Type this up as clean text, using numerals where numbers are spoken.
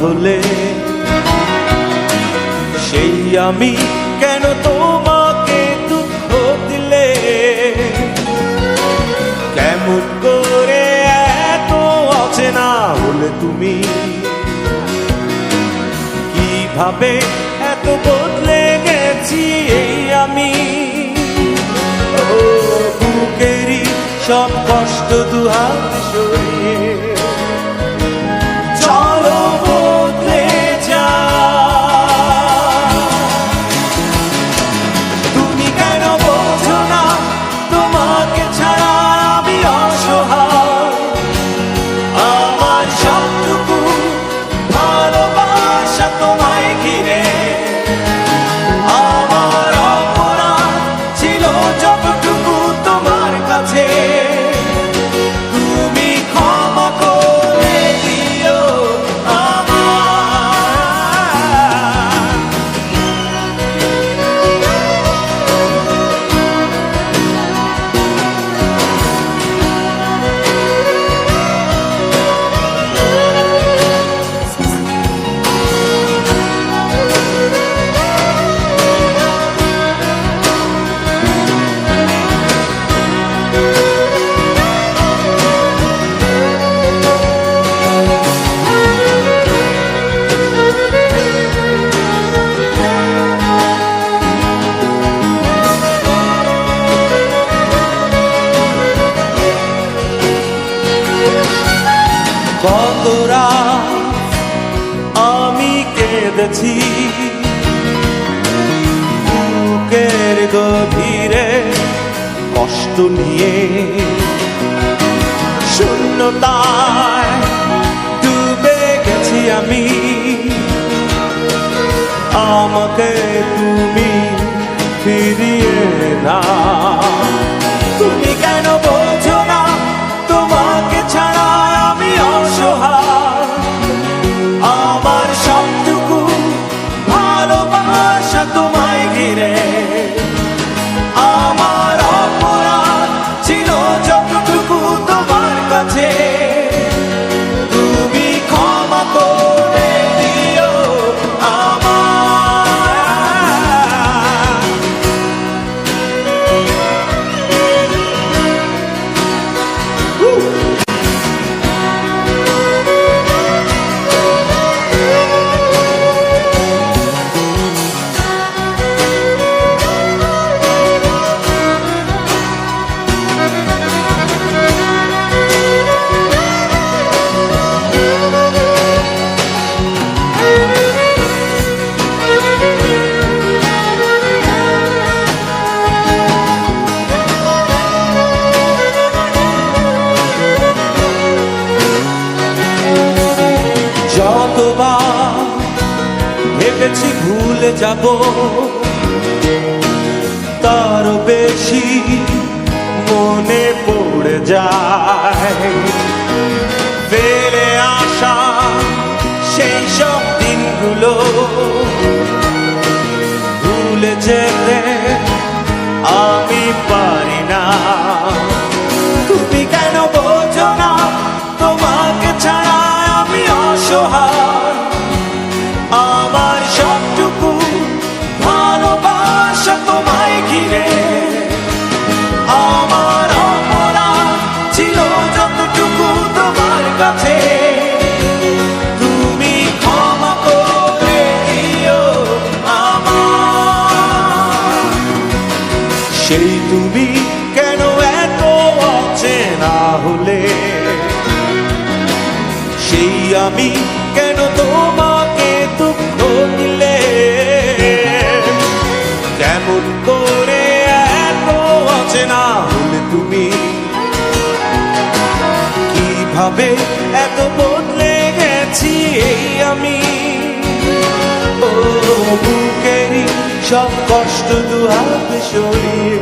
হলে সেই আমি কেন তোমাকে দুঃখ দিলে? কেমন করে এত অচেনা হলে তুমি? কিভাবে এত বদলে গেছি এই আমি? বুকেরই সব কষ্ট দুহাত সরিয়ে চলো বদলে যা। তুমি কেন বোঝো না তোমাকে ছাড়া আমি অসহায়? আমার সবটুকু ভালোবাসা তোমায় ঘিরে, আমার অপরাধ ছিল যতটুকু তোমার কাছে। তুমি ক্ষমা করে দিও আমায়। কত রাত আমি কেঁদেছি বুকের গভীরে কষ্ট নিয়ে, শূন্যতায় ডুবে গেছি আমি। আমাকে তুমি ফিরিয়ে না। তুমি কেন বোঝো না তোমাকে ছাড়া আমি অসহায়? আমার সবটুকু ভালোবাসা তোমায় ঘিরে, আমার অপরাধ ছিল যতটুকু তোমার কাছে। তুমি ক্ষমা করে দিও আমায়। যতবার ভেবেছি ভুলে যাব, তারও বেশি মনে পড়ে যায়। ফেলে আসা সেই সব দিনগুলো ভুলে যেতে আমি পারি না। তুমি কেন বোঝো না তোমাকে ছাড়া আমি অসহায়? আমার সবটুকু ভালোবাসা তোমায় ঘিরে, আমার অপরাধ ছিল যতটুকু তোমার কাছে। তুমি ক্ষমা করে দিও আমায়। সেই তুমি কেন এত অচেনা হলে? সেই আমি কেন তোমাকে দুঃখ দিলে? কেমন করে এত অচেনা হলে তুমি? কিভাবে এত বদলে গেছি এই আমি? ও বুকেরই সব কষ্ট দুহাত সরিয়ে